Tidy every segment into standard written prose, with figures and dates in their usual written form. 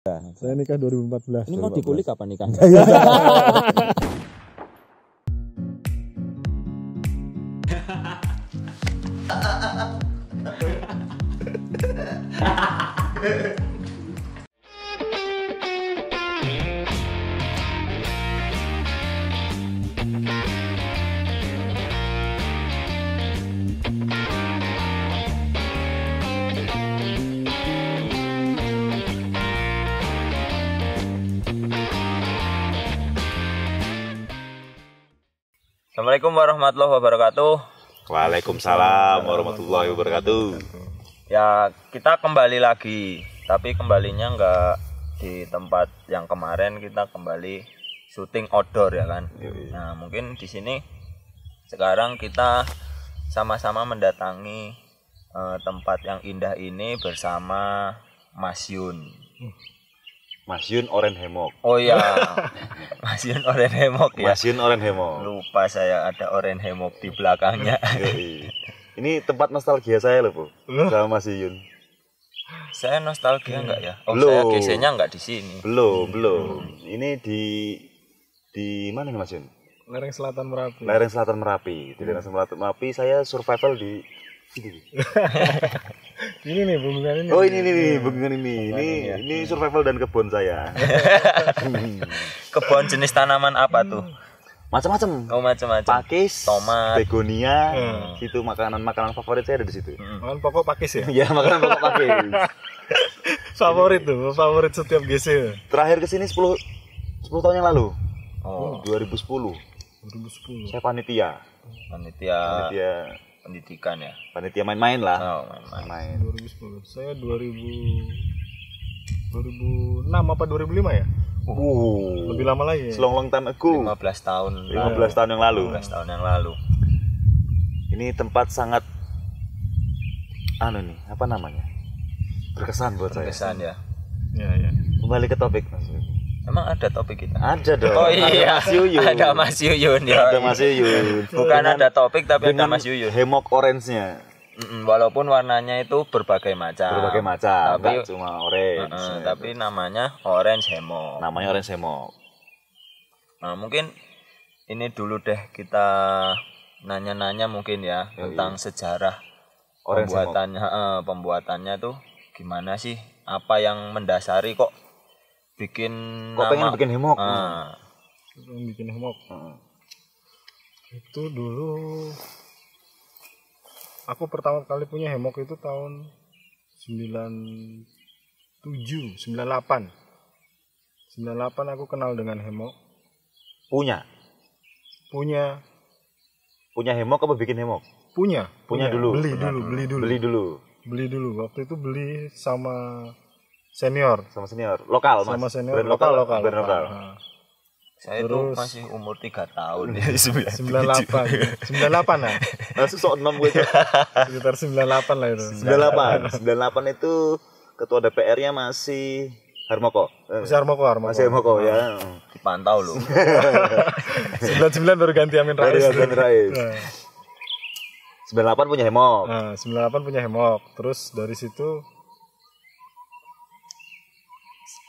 Saya nikah 2014. Ini mau dikulik kapan nikah? Assalamualaikum warahmatullahi wabarakatuh. Waalaikumsalam warahmatullahi wabarakatuh. Ya, kita kembali lagi, tapi kembalinya nggak di tempat yang kemarin. Kita kembali syuting outdoor ya kan. Nah, mungkin di sini sekarang kita sama-sama mendatangi tempat yang indah ini bersama Mas Yun. Mas Yun Oren Hemok. Oh iya, Mas Yun Oren Hemok ya. Mas Yun Oren Hemok. Lupa saya ada Oren Hemok di belakangnya. Ini tempat nostalgia saya loh, Bu. Sama Mas Yun. Saya nostalgia enggak ya? Oh, Belum. saya GC-nya enggak di sini. Belum. Ini di mana nih Mas Yun? Lereng Selatan Merapi. Lereng Selatan Merapi. Di Lereng Selatan Merapi saya survival di sini. Ini nih bendungan ini. Oh, ini nih, bendungan ini. Ini survival dan kebun saya. Kebun jenis tanaman apa tuh? Macam-macam. Oh, macam-macam. Pakis, tomat, begonia, itu makanan favorit saya ada di situ. Makan pokok pakis ya. Iya, makanan pokok pakis. Favorit tuh, favorit setiap GC. Terakhir kesini 10 tahun yang lalu. Oh, 2010. 2010. Saya panitia pendidikan ya. Panitia main-main lah. Oh, main. 2010. Saya 2006 apa 2005 ya? Lebih lama lagi ya? Long time ago. 15 tahun 15 tahun yang lalu. 15 tahun yang lalu. Ini tempat sangat apa namanya? Berkesan buat saya. Berkesan ya. Ya. Kembali ke topik, Mas. Emang ada topik kita? Ada dong. Oh iya, Mas Yuyun. ada Mas Yuyun ya. Ada Mas Yuyun. Bukan ada topik tapi ada Dengan Mas Yuyun. hemok orange-nya. Walaupun warnanya itu berbagai macam. Tapi Tapi cuma orange. tapi namanya orange hemok. Namanya orange hemok. Nah, mungkin ini dulu deh kita nanya-nanya mungkin ya tentang sejarah Orange pembuatannya tuh gimana sih? Apa yang mendasari kok bikin pengen bikin hemok? Bikin hemok. Itu dulu aku pertama kali punya hemok itu tahun 97, 98. 98 aku kenal dengan hemok. Punya hemok apa bikin hemok? Punya dulu. Beli dulu. Waktu itu beli sama senior. Lokal, Mas. Sama senior. Brand Lokal. Nah. Saya Terus, itu masih umur 3 tahun ya. 98 lah. Sok 6 gue itu. Sekitar 98 lah itu. 98 itu ketua DPR-nya masih Harmoko. Masih Harmoko Ya. Dipantau loh. 99 baru ganti Amin Rais. Nah. 98 punya hemok. Nah, 98 punya hemok. Terus dari situ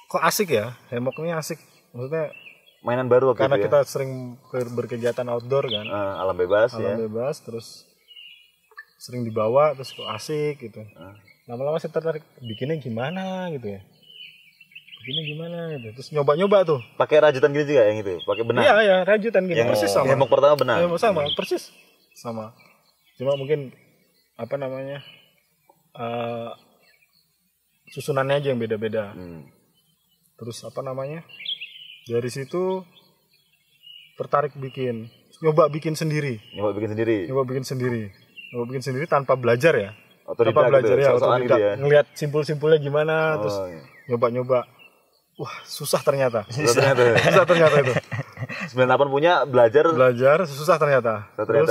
kok asik ya? Hemoknya asik. Maksudnya Mainan baru waktu karena itu ya. kita sering berkegiatan outdoor kan. Alam bebas ya. Bebas, terus sering dibawa, terus kok asik gitu. Lama-lama saya tertarik bikinnya gimana gitu ya. Terus nyoba-nyoba tuh. Pakai rajutan gini juga yang itu, pakai benang. Iya, rajutan gini. Persis sama. Hemok pertama benang. Hemok sama, persis sama. Cuma mungkin susunannya aja yang beda-beda. Terus dari situ tertarik nyoba bikin sendiri tanpa belajar ya. Otodidak Ngelihat simpul-simpulnya gimana, terus nyoba-nyoba. Wah, susah ternyata. Susah ternyata itu. 98 punya belajar susah ternyata. Terus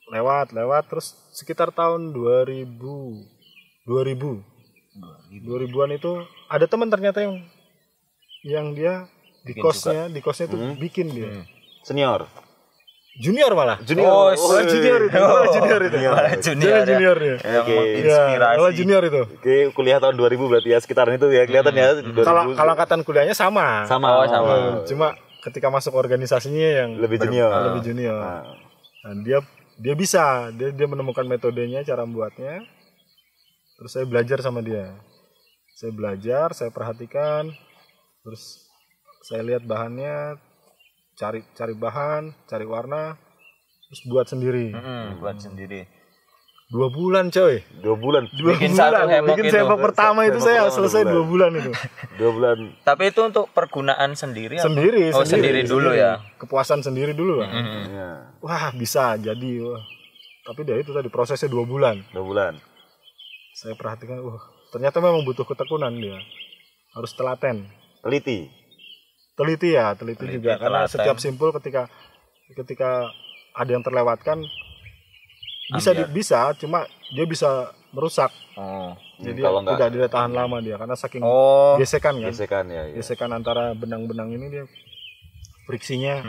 lewat terus sekitar tahun 2000-an itu ada teman ternyata yang dia di kosnya itu bikin dia. Senior. Junior malah. Oh, junior itu. Malah junior itu. Malah junior. Junior ya. Yang Oke. menginspirasi. Malah junior itu. Oke, kuliah tahun 2000 berarti ya sekitaran itu ya kelihatan ya. 2000. Kalau angkatan kuliahnya sama. Sama. Oh, sama. Cuma ketika masuk organisasinya yang Lebih junior. lebih junior. Nah, dia bisa, dia menemukan metodenya, cara membuatnya. Terus saya belajar sama dia. Saya belajar, saya perhatikan, terus saya lihat bahannya, cari bahan, cari warna, terus buat sendiri. Buat sendiri. 2 bulan coy. 2 bulan. Bikin satu hemok Bikin itu. hemok pertama itu saya pertama selesai 2 bulan itu. 2 bulan. Tapi itu untuk pergunaan sendiri apa? Sendiri. Oh, sendiri dulu ya. Kepuasan sendiri dulu lah. Ya. Wah bisa jadi. Wah. Tapi dia itu tadi prosesnya 2 bulan. 2 bulan. Saya perhatikan, ternyata memang butuh ketekunan dia. Harus telaten. Teliti Teliti juga. Karena telaten. setiap simpul ketika ada yang terlewatkan bisa, cuma dia bisa merusak. Oh. Jadi kalau nggak tidak dia tahan lama dia karena saking gesekan kan. gesekan ya. Gesekan antara benang-benang ini dia friksinya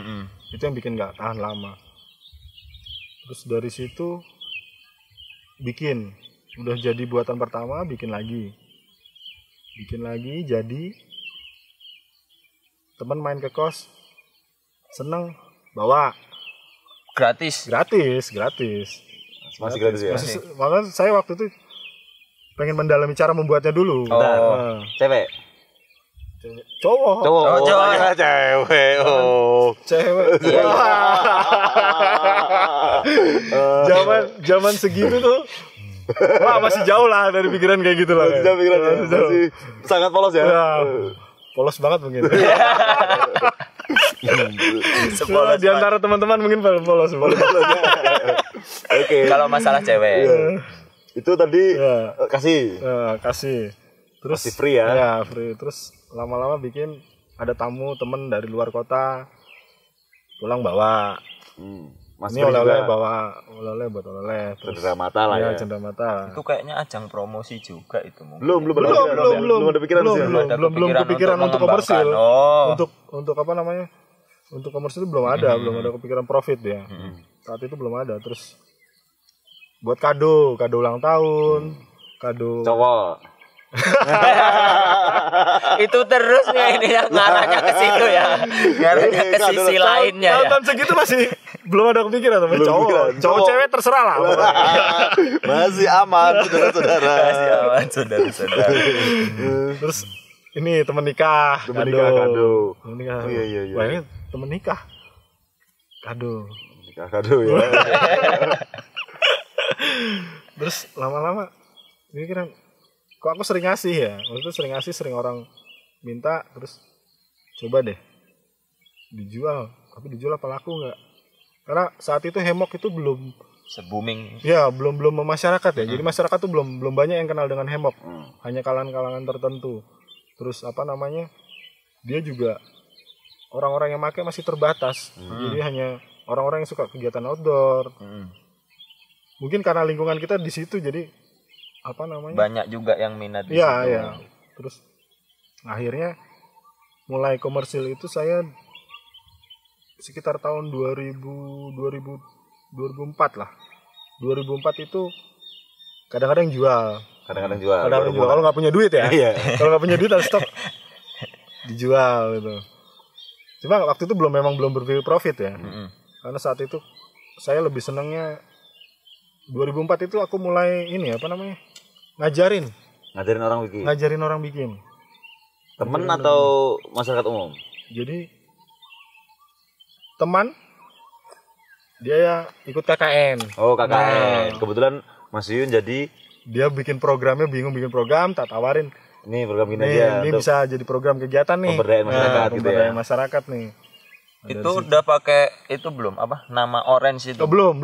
itu yang bikin nggak tahan lama. Terus dari situ udah jadi buatan pertama, bikin lagi jadi teman main ke kos seneng bawa Gratis. Masih gratis ya. Makanya saya waktu itu pengen mendalami cara membuatnya dulu. Oh. Cewek. Cowok. Oh, cowok. Cewek. Oh. Cewek. Zaman segitu tuh. Wah, masih jauh lah dari pikiran kayak gitu lah. Masih sangat polos ya. Polos banget mungkin. Di antara teman-teman mungkin polos. Oke. Kalau masalah cewek. Itu tadi Ya. kasih Terus masih free ya. Ya, free. Terus lama-lama bikin ada tamu temen dari luar kota pulang bawa. Masih Ini free oleh-oleh juga. bawa oleh-oleh buat oleh. Terus Cendera mata lah ya. cendera mata. Itu kayaknya ajang promosi juga itu mungkin. Belum ada pikiran sih. Belum kepikiran untuk komersil. Oh. Untuk apa namanya? Untuk komersil itu belum ada kepikiran profit ya. Saat itu belum ada. Terus buat kado ulang tahun, kado Cowok. Itu terus nih ini yang ngarahnya ke situ ya. Ngarahnya ke sisi lainnya ya. tahun segitu masih belum ada kepikiran sama cowok cewek terserah lah. Masih aman saudara-saudara. Kasih aman saudara-saudara. Terus ini temen nikah, kado. Temen nikah. Oh, iya. Wah, ini temen nikah. Kado. Kado ya. Terus lama-lama pikiran kok aku sering ngasih ya. Waktu itu sering orang minta, terus coba deh dijual. Tapi dijual apa laku nggak? Karena saat itu hemok itu belum Se-booming. ya belum memasyarakat ya. Jadi masyarakat tuh belum banyak yang kenal dengan hemok. Hanya kalangan-kalangan tertentu. Terus apa namanya? Dia juga orang-orang yang pakai masih terbatas. Jadi hanya orang-orang yang suka kegiatan outdoor. Mungkin karena lingkungan kita di situ jadi apa namanya? Banyak juga yang minat di Iya, situ. iya. Terus akhirnya mulai komersil itu saya sekitar tahun 2004 lah. 2004 itu kadang-kadang jual. Kadang-kadang jual. Kadang-kadang jual. Kalau nggak punya duit ya. Iya. Kalau nggak punya duit harus stop. Dijual gitu. Cuma waktu itu memang belum berpikir profit ya. Karena saat itu saya lebih senangnya 2004 itu aku mulai ini apa namanya? Ngajarin orang bikin. Temen atau masyarakat umum? Jadi teman dia ya ikut KKN. Oh, KKN. Kebetulan Mas Yuyun jadi Dia bikin programnya, bingung bikin program, tak tawarin. ini program gini Nih, aja ini untuk bisa jadi program kegiatan nih. pemberdayaan masyarakat gitu ya. Pemberdayaan masyarakat nih. Itu udah pakai itu belum apa? Nama Orange itu. Oh, belum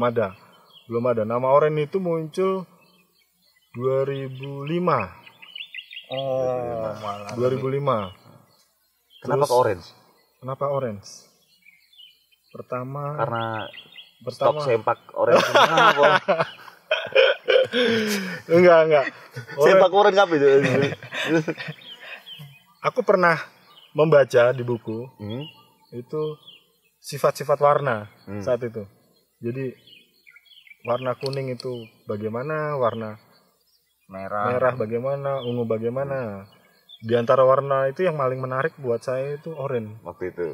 ada. Belum ada. Nama Orange itu muncul 2005. Oh, malah. 2005. Kenapa ke Orange? Kenapa Orange? Pertama Karena stok sempak Orange. enggak. Sempak Orange apa itu? Aku pernah membaca di buku itu sifat-sifat warna saat itu. Jadi warna kuning itu bagaimana, warna merah bagaimana, ungu bagaimana. Di antara warna itu yang paling menarik buat saya itu oranye. Waktu itu.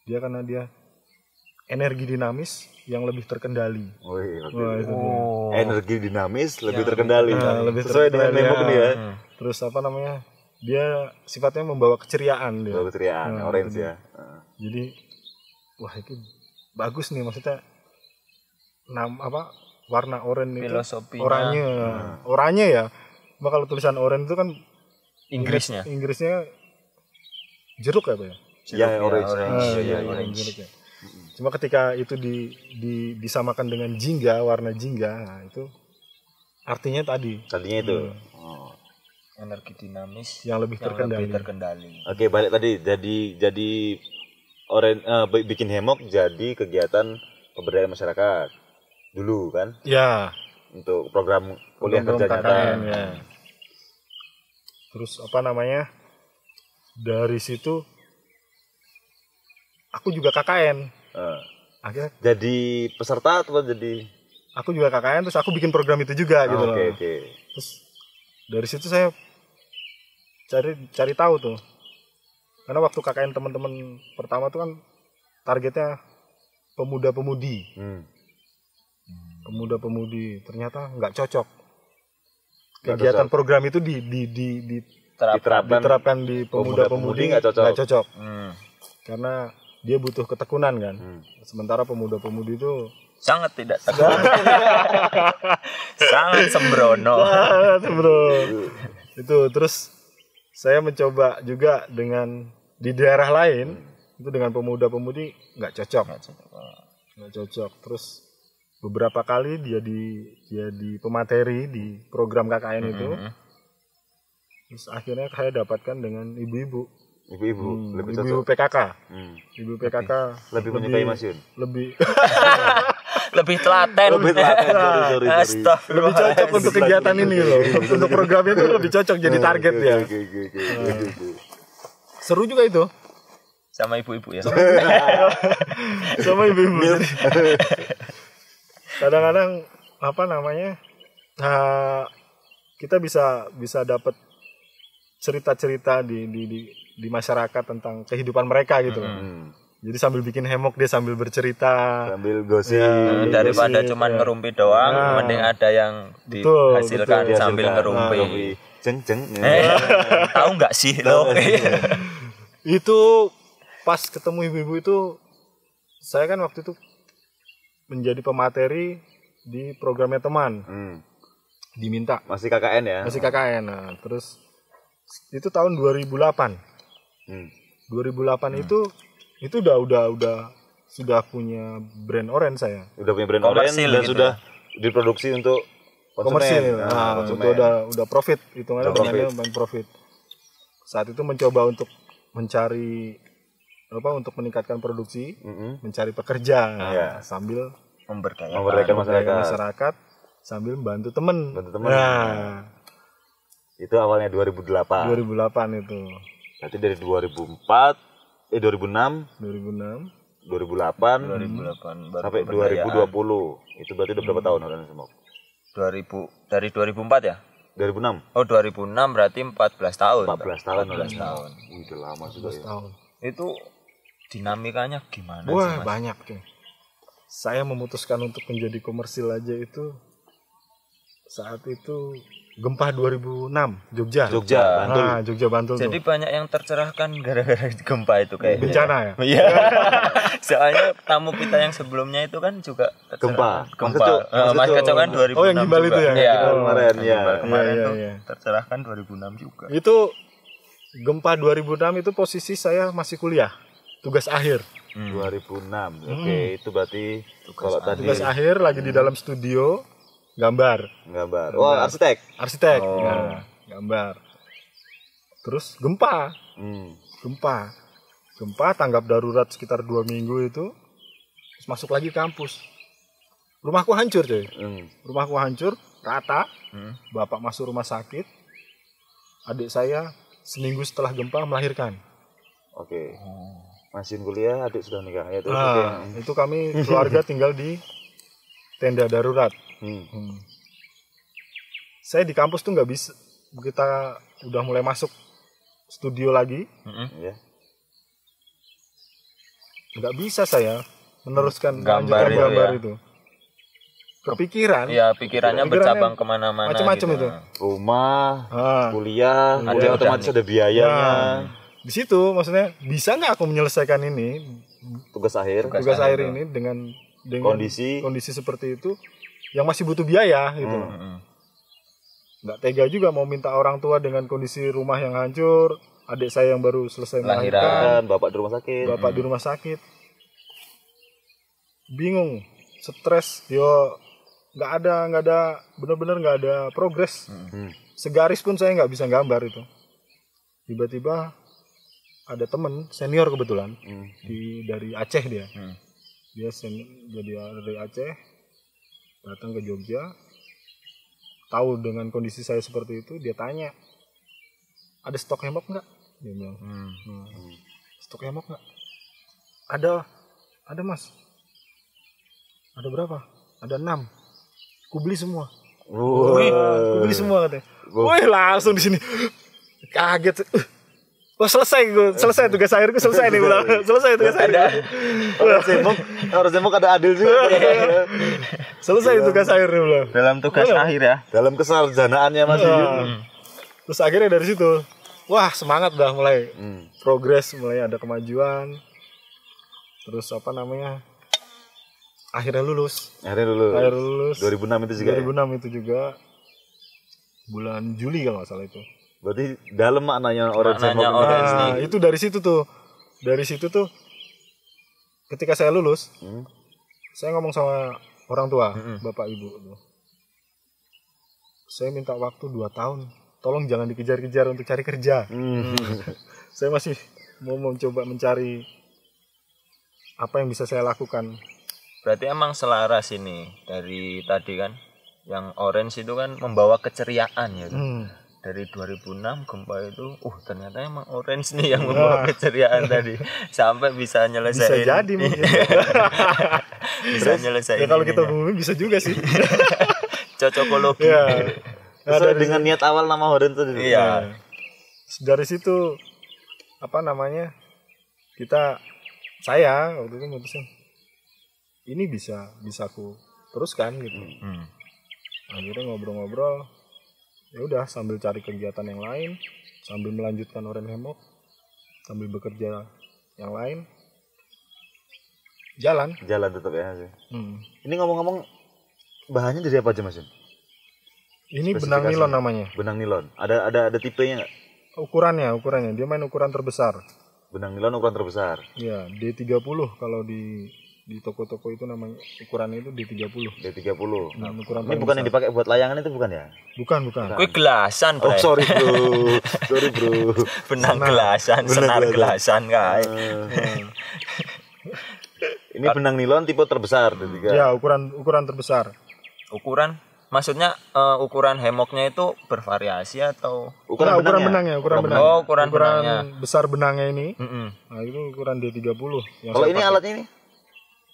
Dia karena dia energi dinamis yang lebih terkendali. Itu energi dinamis lebih terkendali. Lebih sesuai dengan terkendali, Hemok nih ya. Terus apa namanya? Dia sifatnya membawa keceriaan dia. Membawa keceriaan, orange ya. Jadi wah itu bagus nih, maksudnya warna oranye itu oranye ya. Cuma kalau tulisan oranye itu kan Inggrisnya jeruk ya, Pak ya? Ya, orange. Jeruk ya. Cuma ketika itu disamakan dengan jingga, warna jingga, nah itu artinya tadinya itu. Energi dinamis yang lebih terkendali. Oke, balik tadi. Jadi bikin Hemok jadi kegiatan pemberdayaan masyarakat dulu kan? Ya. Untuk program kuliah kerja nyata. Ya. Terus apa namanya? Dari situ aku juga KKN. Akhirnya jadi peserta atau jadi? Aku juga KKN, terus aku bikin program itu juga gitu loh. Oke. Terus dari situ saya cari tahu tuh. Karena waktu KKN teman-teman pertama tuh kan targetnya pemuda-pemudi. Pemuda-pemudi, ternyata nggak cocok. Kegiatan program itu diterapkan di pemuda-pemudi nggak cocok. Karena dia butuh ketekunan kan. Sementara pemuda-pemudi itu sangat tidak tekun. Sangat sembrono. Itu terus saya mencoba juga dengan di daerah lain itu dengan pemuda-pemudi nggak cocok. Terus beberapa kali dia di pemateri di program KKN itu. Terus akhirnya saya dapatkan dengan ibu-ibu lebih cocok. Ibu PKK. Ibu PKK lebih menyukai Mas Yun. Lebih telaten. Sorry. Lebih cocok untuk kegiatan ini loh. Untuk program itu lebih cocok jadi target ya. Seru juga itu. Sama ibu-ibu ya. Sama ibu-ibu. Kadang-kadang apa namanya? Kita bisa dapat cerita-cerita di masyarakat tentang kehidupan mereka gitu. Jadi sambil bikin Hemok dia sambil bercerita, sambil gosip. Daripada cuma ngerumpi doang, mending ada yang dihasilkan sambil ngerumpi. Jeng. Tahu nggak sih lo? Itu pas ketemu ibu-ibu itu, saya kan waktu itu menjadi pemateri di programnya teman. Diminta. Masih KKN ya? Masih KKN. Nah, terus itu tahun 2008. 2008 itu sudah punya brand orange saya. Udah punya brand orange dan gitu sudah diproduksi untuk komersil. Itu udah profit, hitungannya lumayan profit. Saat itu mencoba untuk mencari untuk meningkatkan produksi, mencari pekerja sambil memberdayakan masyarakat sambil bantu teman. Itu awalnya 2008. 2008 itu. Berarti dari 2006 sampai 2020. Itu berarti udah berapa tahun orang semua? Dari 2004 ya? 2006. Oh, 2006 berarti 14 tahun. 14 tahun. Itu lama juga ya. Itu dinamikanya gimana sih, Mas? Banyak tuh. Saya memutuskan untuk menjadi komersil aja itu saat itu gempa 2006 Jogja Bantul. Jogja Bantul. Jadi banyak yang tercerahkan gara-gara gempa itu kayak bencana ya. Iya. Soalnya tamu kita yang sebelumnya itu kan juga gempa. Mas Keco kan 2006. Oh, yang gimbal itu ya. Iya. Kemarin tuh tercerahkan 2006 juga. Itu gempa 2006 itu posisi saya masih kuliah. Tugas akhir. 2006. Oke, itu berarti kalau tadi tugas akhir lagi di dalam studio gambar. Oh, arsitek. Nah, gambar. Terus gempa. Gempa tanggap darurat sekitar 2 minggu itu. Terus masuk lagi kampus. Rumahku hancur, coy. Rumahku hancur, rata. Bapak masuk rumah sakit. Adik saya seminggu setelah gempa melahirkan. Oke. Masih kuliah, adik sudah nikah. Ya, terus Nah, itu kami keluarga tinggal di tenda darurat. Saya di kampus tuh nggak bisa, kita udah mulai masuk studio lagi, ya. nggak bisa saya meneruskan Gambar gambar itu ya. itu. Kepikiran, Iya, pikirannya bercabang kemana-mana. macam-macam gitu. itu. Rumah, Ah, kuliah, Ada otomatis udah ada biayanya. Nah, di situ maksudnya bisa nggak aku menyelesaikan ini Tugas akhir. tugas akhir ini dengan Kondisi seperti itu yang masih butuh biaya gitu. Nggak tega juga mau minta orang tua dengan kondisi rumah yang hancur, adik saya yang baru selesai melahirkan, dan bapak di rumah sakit. bapak di rumah sakit, bingung, stres, yo nggak ada benar-benar nggak ada progres, segaris pun saya nggak bisa gambar itu. Tiba-tiba ada temen senior kebetulan dari Aceh dia jadi dari Aceh datang ke Jogja, tahu dengan kondisi saya seperti itu, dia tanya ada stok hemok nggak, dia bilang. Stok hemok nggak? Ada mas. Ada berapa? Ada 6. Ku beli semua. Ku beli semua katanya. Wih, langsung di sini kaget. Wah, selesai tugas akhirku, selesai nih bilang. Selesai tugas akhir. Harus hemok ada adil juga. Selesai tugas akhir nih bilang. Dalam tugas akhir ya. Dalam kesarjanaannya Mas Yuyun. Terus akhirnya dari situ, wah semangat udah mulai progres, mulai ada kemajuan. Terus apa namanya? Akhirnya lulus. Akhirnya lulus. 2006 itu juga. 2006 itu juga. Bulan Juli kalau nggak salah itu. Berarti dalam maknanya orange Maknanya hemok. orange. Nah, itu dari situ tuh ketika saya lulus, saya ngomong sama orang tua, bapak ibu tuh. Saya minta waktu 2 tahun. Tolong jangan dikejar-kejar untuk cari kerja. Saya masih mau mencoba mencari apa yang bisa saya lakukan. Berarti emang selaras ini dari tadi kan, yang orange itu kan membawa keceriaan ya. Dari 2006 gempa itu, ternyata emang orange nih yang membawa keceriaan tadi, sampai bisa nyelesain. Bisa jadi mungkin. Bisa nyelesain. Ya kalau kita ininya. bumi bisa juga sih. Cocokologi. Ya. Sesuai dengan niat awal nama orange tadi. Iya. Dari situ apa namanya? Saya waktu itu mutusin ini bisa aku teruskan gitu. Akhirnya ngobrol-ngobrol, ya udah sambil cari kegiatan yang lain, sambil melanjutkan orange hemok, sambil bekerja yang lain, jalan tetap ya. Ini ngomong-ngomong bahannya dari apa aja Mas Yun? ini benang nilon namanya. Benang nilon. Ada tipenya nggak? Ukurannya dia main ukuran terbesar. Benang nilon ukuran terbesar. Iya, D30 kalau di toko-toko itu namanya ukurannya itu D30. D30. Ukuran Ini bukan yang dipakai buat layangan itu bukan ya? Bukan. Kue gelasan, Oh, Bray. sorry bro. Benang gelasan, senar gelasan kayak. Ini benang nilon tipe terbesar D3. Ya, ukuran terbesar. Ukuran maksudnya ukuran hemoknya itu bervariasi atau Ukuran benangnya. Oh, ukuran benangnya. Besar benangnya ini. Mm-mm. Nah, itu ukuran D30 yang Kalau saya ini pakai. alatnya ini?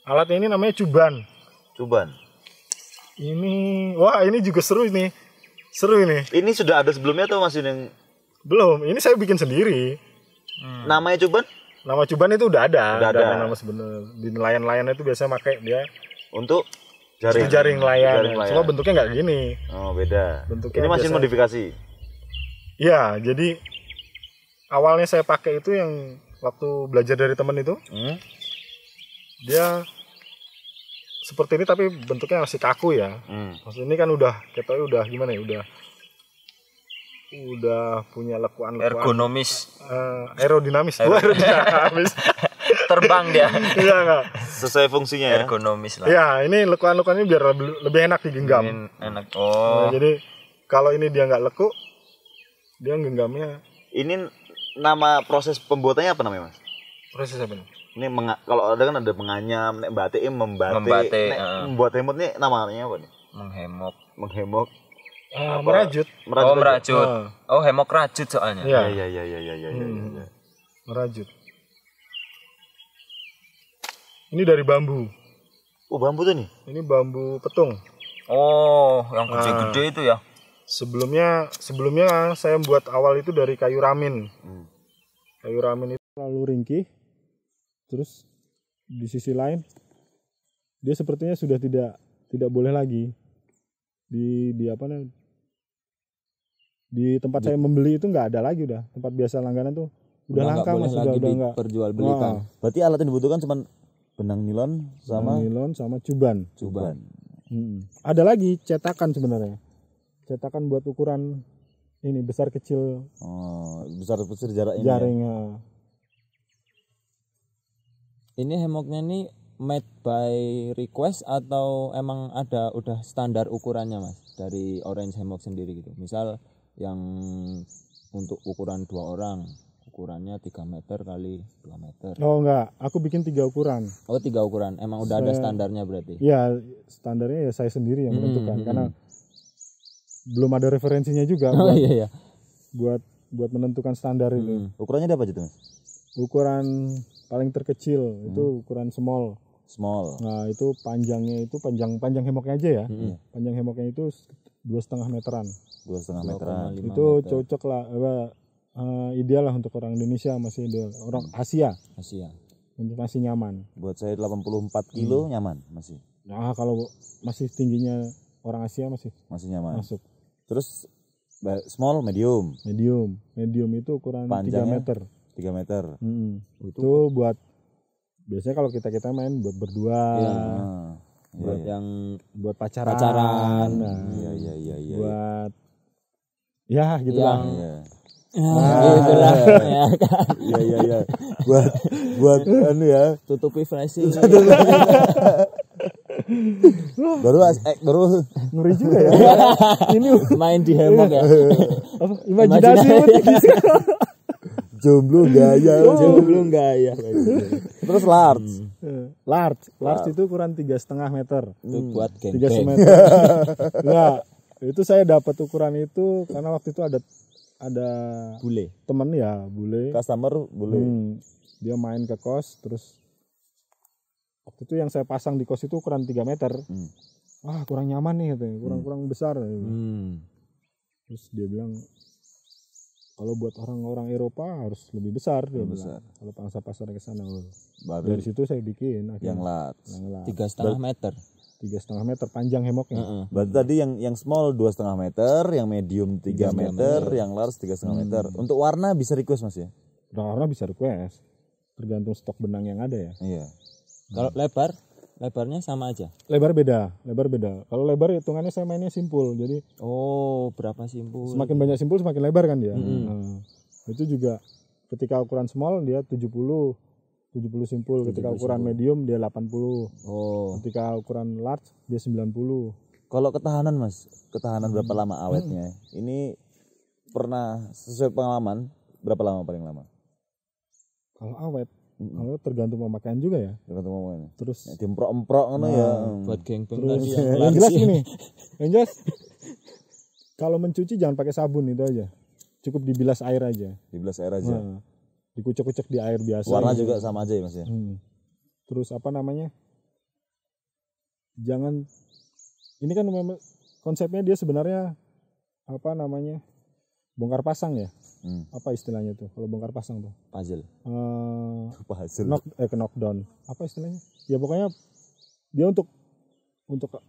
Alatnya ini namanya cuban. Cuban. Ini juga seru ini. Ini sudah ada sebelumnya atau masih yang Belum, ini saya bikin sendiri. namanya cuban? Nama cuban itu udah ada. Udah ada. Nama sebenarnya. Di nelayan-nelayan itu biasanya pakai dia Untuk jaring jaring nelayan. nelayan. Cuma bentuknya nggak gini. Oh, beda. Bentuknya Ini mesin biasa. modifikasi. Ya, jadi awalnya saya pakai itu yang waktu belajar dari temen itu. Dia seperti ini tapi bentuknya masih kaku ya. Maksudnya ini kan udah kita udah gimana ya, udah punya lekuan ergonomis, aerodinamis. Aerodinamis. terbang dia. Iya enggak? Sesuai fungsinya ya. Ergonomis lah. Ya, ini lekuan-lekuannya biar lebih enak digenggam. Enak. Nah, jadi kalau ini dia nggak leku, dia genggamnya. Ini nama proses pembuatannya apa namanya, Mas? Proses apa nih? Ini kalau ada kan ada menganyam, nek batik membatik. Membatik, Nek membuat hemot ini namanya apa nih? Menghemok. Merajut. Merajut. Nah. Oh, hemok rajut soalnya. Iya. Iya. Merajut. Ini dari bambu. Oh, bambu tuh nih. Ini bambu petung. Oh, yang gede-gede itu ya. Sebelumnya saya buat awal itu dari kayu ramin. Kayu ramin itu lalu ringkih. Terus di sisi lain dia sepertinya sudah tidak boleh lagi di tempat saya membeli itu nggak ada lagi udah. Tempat biasa langganan tuh udah langka Mas, udah enggak diperjualbelikan. Berarti alat yang dibutuhkan cuma benang nilon sama cuban. Ada lagi cetakan sebenarnya. Cetakan buat ukuran ini besar kecil. Besar kecil jarak ini. Jaring. Ya? Ini hemoknya ini made by request atau emang ada udah standar ukurannya Mas dari Orange Hammock sendiri gitu. Misal yang untuk ukuran 2 orang ukurannya 3 meter kali 2 meter. Oh enggak, aku bikin 3 ukuran. Oh 3 ukuran, emang udah ada standarnya berarti? Ya standarnya ya saya sendiri yang menentukan karena belum ada referensinya juga buat menentukan standar itu. Ukurannya ada apa aja tuh Mas? Ukuran paling terkecil itu ukuran small. Nah itu panjangnya itu panjang hemoknya aja ya. Panjang hemoknya itu 2,5 meteran. 2,5 meteran. Itu cocok lah, ideal lah untuk orang Indonesia, masih ideal. Orang Asia. Untuk masih nyaman. Buat saya 84 kilo nyaman masih. Nah kalau masih tingginya orang Asia masih nyaman. Masuk. Terus small, medium itu ukuran panjangnya 3 meter. 3 meter. Itu buat biasanya kalau kita main buat berdua. Buat yang buat pacaran. Nah, iya. Buat ya gitu lah. Gitulah ya kan. Iya. Buat anu ya, tutupi flashing. baru ngeri juga ya. Ini main di hemok ya. Imajinasi. Jomblo gaya. Terus large itu ukuran 3,5 meter. Itu buat geng. 3 meter. Nah, itu saya dapat ukuran itu karena waktu itu ada bule. Temen ya, bule. Customer bule. Dia main ke kos, terus waktu itu yang saya pasang di kos itu ukuran 3 meter. Kurang nyaman nih katanya, kurang besar. Terus dia bilang kalau buat orang-orang Eropa harus lebih besar dia bilang. Kalau pangsa pasar ke sana. Dari situ saya bikin yang large. 3,5 meter. 3,5 meter panjang hemoknya. Berarti tadi yang small 2,5 meter, yang medium 3 meter, yang large 3,5 meter. Untuk warna bisa request Mas ya? Warna bisa request. Tergantung stok benang yang ada ya. Iya. Kalau lebarnya sama aja. Lebar beda. Kalau lebar hitungannya saya mainnya simpul. Jadi berapa simpul? Semakin banyak simpul semakin lebar kan dia. Nah, itu juga ketika ukuran small dia 70 simpul, ketika ukuran medium dia 80. Ketika ukuran large dia 90. Kalau ketahanan Mas, berapa lama awetnya? Ini pernah sesuai pengalaman berapa lama paling lama? Kalau awet tergantung pemakaian juga ya. Terus diemprok-emprok ngono ya. Buat geng-geng tadi yang jelas gini. Yang jelas kalau mencuci jangan pakai sabun itu aja. Cukup dibilas air aja. Nah, dikucek-kucek di air biasa. Warna juga sama aja ya Mas ya. Terus jangan, ini kan konsepnya dia sebenarnya bongkar pasang ya. Apa istilahnya tuh kalau bongkar pasang tuh? Puzzle. Knockdown. Apa istilahnya? Ya pokoknya dia untuk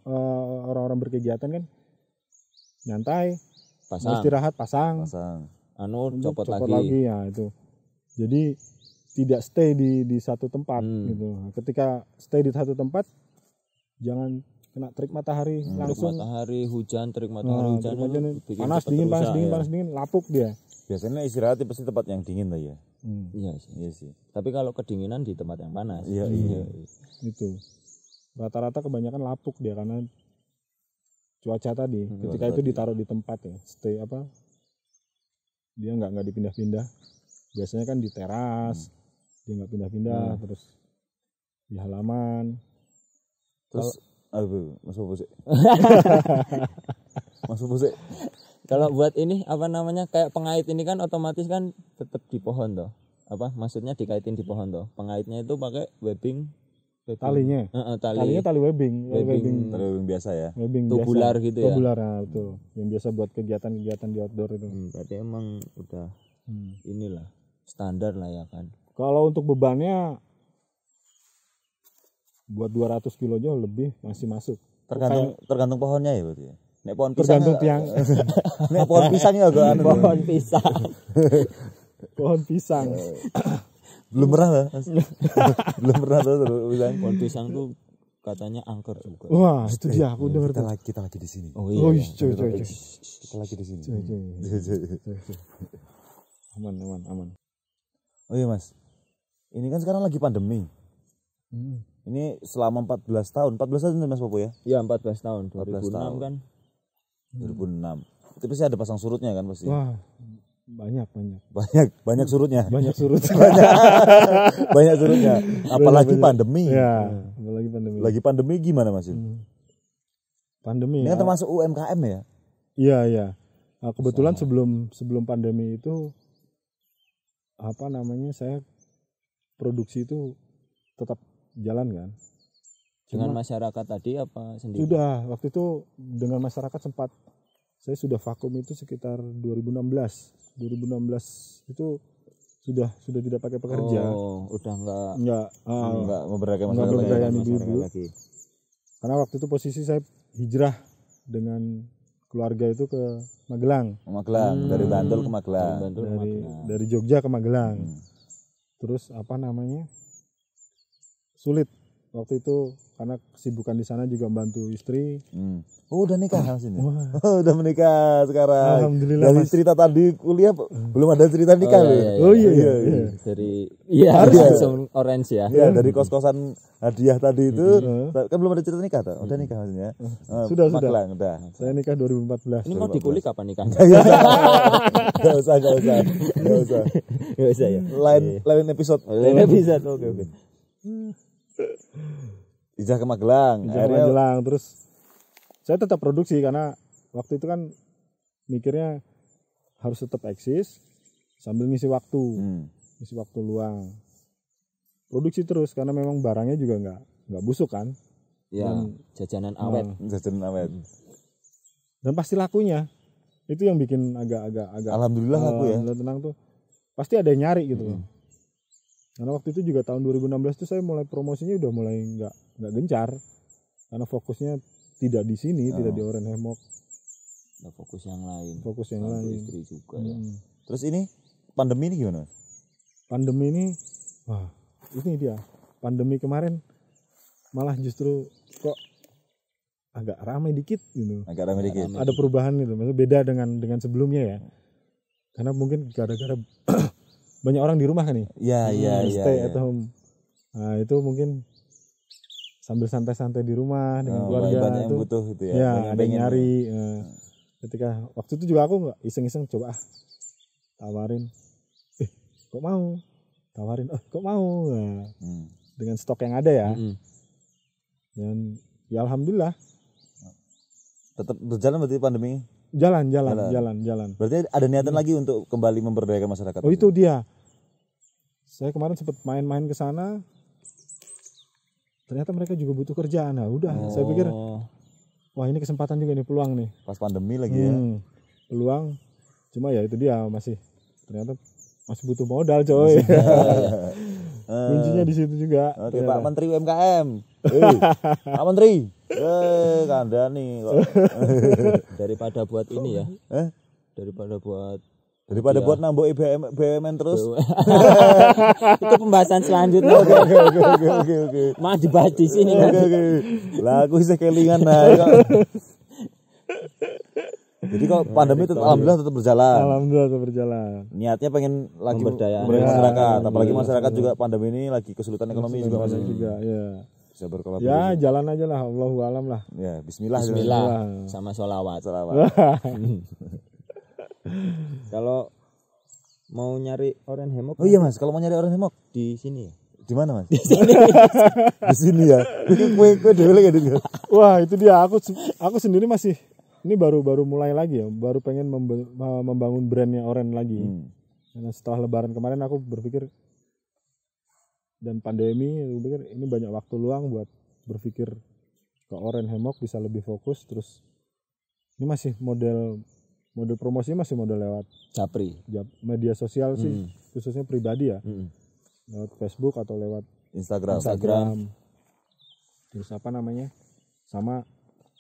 orang-orang berkegiatan kan nyantai, istirahat pasang. Copot lagi ya itu. Jadi tidak stay di satu tempat gitu. Ketika stay di satu tempat jangan kena terik matahari langsung. Hujan, terik matahari, hujan. Panas dingin, lapuk dia. Biasanya istirahat pasti tempat yang dingin lah ya. Iya sih. Tapi kalau kedinginan di tempat yang panas. Iya. Itu. Rata-rata kebanyakan lapuk dia karena cuaca tadi. Ketika itu ditaruh di tempat ya, stay dia nggak dipindah-pindah. Biasanya kan di teras, dia nggak pindah-pindah, terus di halaman. Terus Mas Bose. Kalau buat ini kayak pengait ini kan otomatis kan tetap di pohon toh. Maksudnya dikaitin di pohon toh. Pengaitnya itu pakai webbing talinya. Talinya tali webbing. Webbing biasa ya. Webbing tubular biasa. gitu ya. Tubular, nah, betul. Yang biasa buat kegiatan-kegiatan di outdoor itu. Berarti emang udah inilah standar lah ya kan. Kalau untuk bebannya buat 200 kilo aja lebih masih masuk. Tergantung pohonnya ya berarti ya. Nek pohon pisang. Tergantung tiang. Nek pohon pisangnya agak anu. Pohon pisang. Pohon pisang. Belum pernah lah. Belum pernah tuh pisang. Pohon pisang tuh katanya angker juga. Wah, itu dia aku dengar tuh. Kita lagi di sini. Oh Oh, iya. coy. Kita lagi di sini. Aman. Oh iya Mas. Ini kan sekarang lagi pandemi. Ini selama 14 tahun. 14 tahun Mas Popo ya? Iya, 14 tahun. 14 2006 tahun. kan. 2006. Itu pasti ada pasang surutnya kan pasti. Wah, banyak. Banyak surutnya. Banyak surut. Banyak surutnya. Apalagi pandemi. Ya, apalagi pandemi. Lagi pandemi gimana Mas? Pandemi. Ini kan termasuk UMKM ya? Iya. Nah, kebetulan sebelum pandemi itu saya produksi itu tetap jalan kan. Dengan masyarakat tadi apa sendiri? Sudah, waktu itu dengan masyarakat saya sudah vakum itu sekitar 2016 itu sudah tidak pakai pekerja. Oh, udah enggak memberdayakan ibu-ibu lagi. Karena waktu itu posisi saya hijrah dengan keluarga itu ke Magelang. Dari Bantul ke Magelang. Dari Jogja ke Magelang. Terus sulit waktu itu karena kesibukan di sana juga bantu istri. Oh, udah nikah sini. Oh, udah menikah sekarang. Alhamdulillah. Dari cerita tadi kuliah belum ada cerita nikah loh. Oh iya. Dari langsung orange ya. Iya, dari kos-kosan hadiah tadi itu kan belum ada cerita nikah tuh. Udah nikah maksudnya. Sudah. Magelang, udah. Saya nikah 2014. Ini mau dikulik kapan nikahnya? Enggak usah. Enggak usah ya. Lain episode. Oke. Hijrah ke Magelang. Terus saya tetap produksi karena waktu itu kan mikirnya harus tetap eksis sambil ngisi waktu luang. Produksi terus karena memang barangnya juga nggak busuk kan. Ya, jajanan awet. Dan pasti lakunya. Itu yang bikin agak Alhamdulillah laku ya. Tenang tuh. Pasti ada yang nyari gitu. Karena waktu itu juga tahun 2016 itu saya mulai promosinya udah mulai nggak gencar karena fokusnya tidak di sini, tidak di Orange Hammock. Nah, fokus yang lain. Istri juga ya. Terus ini pandemi ini gimana? Pandemi ini, ini dia. Pandemi kemarin malah justru kok agak ramai dikit gitu. Ada perubahan gitu, maksudnya beda dengan sebelumnya ya. Karena mungkin gara-gara banyak orang di rumah kan nih. Iya. Stay at home. Nah, itu mungkin sambil santai-santai di rumah dengan keluarga banyak yang butuh gitu ya. Ya, ada yang nyari. Ketika waktu itu juga aku iseng-iseng coba tawarin. Kok mau? Tawarin. Kok mau? Nah, dengan stok yang ada ya. Dan ya alhamdulillah. Tetap berjalan berarti pandemi. Jalan. Berarti ada niatan lagi untuk kembali memberdayakan masyarakat. Oh, itu dia. Saya kemarin sempat main-main ke sana. Ternyata mereka juga butuh kerjaan. Nah, udah saya pikir wah ini kesempatan juga nih, peluang nih. Pas pandemi lagi ya. Peluang. Cuma ya itu dia ternyata masih butuh modal, coy. Kuncinya di situ juga. Oke, Pak Menteri UMKM. Pak Menteri. Kandani kok. Daripada buat ini ya. Daripada buat nambah BUMN terus. Itu pembahasan selanjutnya. Oke. Mah dibahas di sini. Oke. Lah aku bisa kelingan Jadi kalau pandemi alhamdulillah tetap berjalan. Niatnya pengen lagi memberdayakan masyarakat, apalagi masyarakat juga pandemi ini lagi kesulitan ekonomi juga ya. Bisa berkolaborasi. Ya, jalan aja lah, Allahu alam lah. Ya, bismillah. Sama sholawat. Kalau mau nyari Orange Hammock. Oh iya Mas, kalau mau nyari Orange Hammock di sini ya. Di mana Mas? Di sini ya. Kue dewe lagi. Wah, itu dia. Aku sendiri masih ini baru mulai lagi ya. Baru pengen membangun brandnya Orange lagi. Karena setelah Lebaran kemarin aku berpikir dan pandemi, gue pikir ini banyak waktu luang buat berpikir ke Orange Hemok bisa lebih fokus. Terus ini masih model promosi masih model lewat Japri, media sosial sih, khususnya pribadi ya, lewat Facebook atau lewat Instagram. Terus apa namanya, sama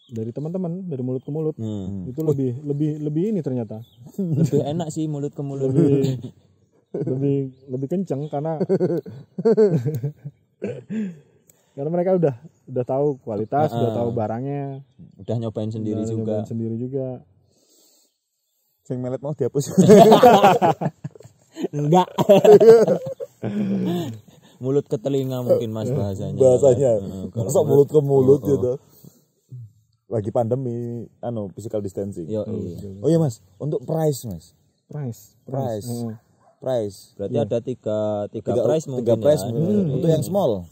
dari teman-teman, dari mulut ke mulut. Itu lebih ini ternyata lebih enak sih mulut ke mulut, lebih kenceng karena karena mereka udah tahu kualitas, udah tahu barangnya, udah nyobain sendiri juga. Sing melet mau dihapus. Enggak. Mulut ke telinga mungkin Mas bahasanya. Masa mulut ke mulut gitu. Lagi pandemi, physical distancing. Oh iya Mas, untuk price Mas. Price. Berarti ada tiga price mungkin. 3 price ya. untuk yang small.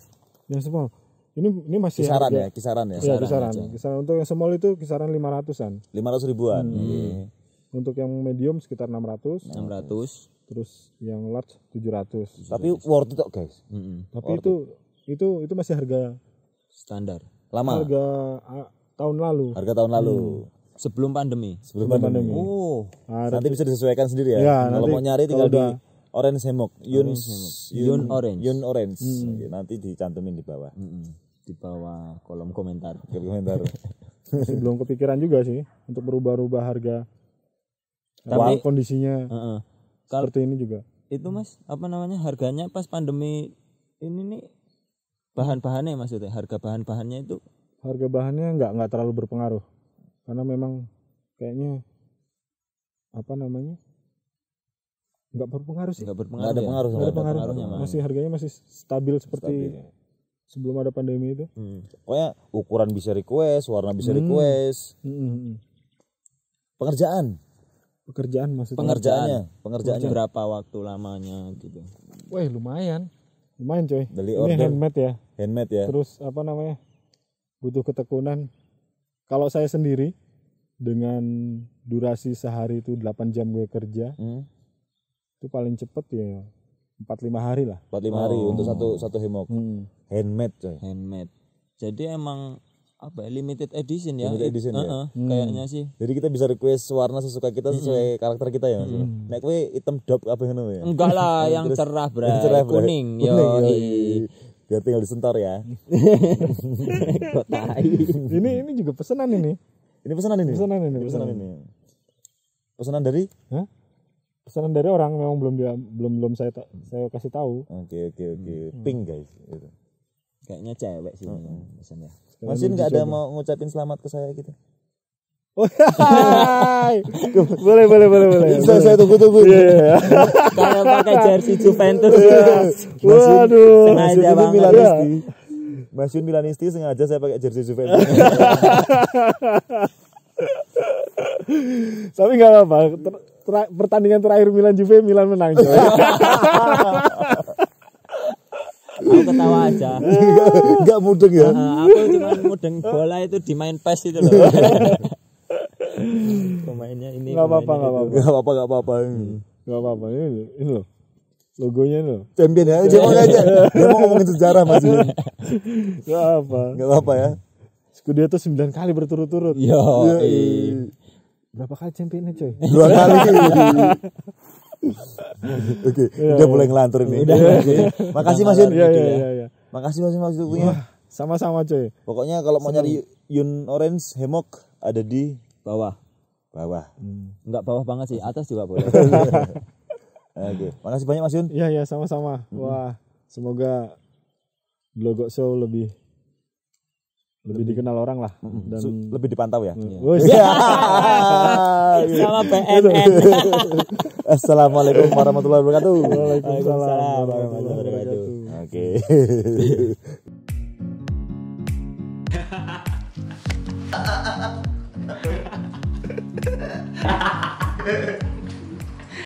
Yang small. Ini masih kisaran harga, ya, kisaran. Kisaran untuk yang small itu kisaran 500-an. 500 ribuan. Untuk yang medium sekitar 600. Terus yang large 700. Tapi worth it kok, guys. Tapi itu masih harga standar. Lama. Harga tahun lalu. Sebelum pandemi. Oh. Nanti bisa disesuaikan sendiri ya. Kalau mau nyari tinggal di Orange Hemok, Yun Orange. Nanti dicantumin di bawah. Di bawah kolom komentar. Masih belum kepikiran juga sih untuk berubah-ubah harga. Tapi kondisinya seperti ini juga. Itu Mas, apa namanya, harganya pas pandemi ini nih, bahan-bahannya maksudnya, harga bahan-bahannya itu? Harga bahannya nggak terlalu berpengaruh. Karena memang kayaknya apa namanya? Nggak berpengaruh sih. Nggak ada pengaruh. Masih harganya masih stabil seperti sebelum ada pandemi itu. Pokoknya ukuran bisa request, warna bisa request. Pekerjaan maksudnya. Pengerjaannya berapa waktu lamanya gitu. Wah, lumayan coy. Dari ini order handmade ya. Terus apa namanya, butuh ketekunan. Kalau saya sendiri dengan durasi sehari itu 8 jam gue kerja, itu paling cepet ya 4-5 hari lah. 4-5 hari untuk satu hemok. Handmade coy. Jadi emang apa, limited edition ya. Ya? Kayaknya sih. Jadi kita bisa request warna sesuka kita, sesuai karakter kita ya. Nek kowe hitam dop apa ngono ya? Enggak lah, yang cerah kuning. Biar tinggal disentor ya. Ini juga pesanan ini. Pesanan dari? Pesanan dari orang, memang belum saya kasih tahu. Oke. Pink guys. Gitu. Kayaknya cewek sih pesannya. Masih nggak ada mau ngucapin selamat ke saya gitu? boleh. Saya tunggu. Kayak pakai jersey Juventus. Waduh. Sengaja banget. Masyun Milanisti sengaja saya pakai jersey Juventus. Tapi nggak apa-apa. Pertandingan terakhir Milan menang. Aku ketawa aja. Enggak mudeng ya. Aku cuma mudeng bola itu di main PES itu loh. Pemainnya ini. Enggak apa-apa. Ini loh. Logonya loh. Champion ya. Dia mau ngomongin sejarah Mas. Enggak apa ya. Scudetto 9 kali berturut-turut. Berapa kali championnya coy? 2 kali. Oke, udah mulai ngelantur ini. Makasih Mas Yun. Iya. Makasih Mas waktunya. Sama-sama coy. Pokoknya kalau mau nyari Yun Orange Hemok ada di bawah. Enggak bawah banget sih, atas juga boleh. Oke, makasih banyak Mas Yun. Iya, sama-sama. Wah, semoga Blogok Show lebih dikenal orang lah, dan lebih dipantau ya. Sama BNN. Assalamualaikum warahmatullahi wabarakatuh. Waalaikumsalam warahmatullahi wabarakatuh.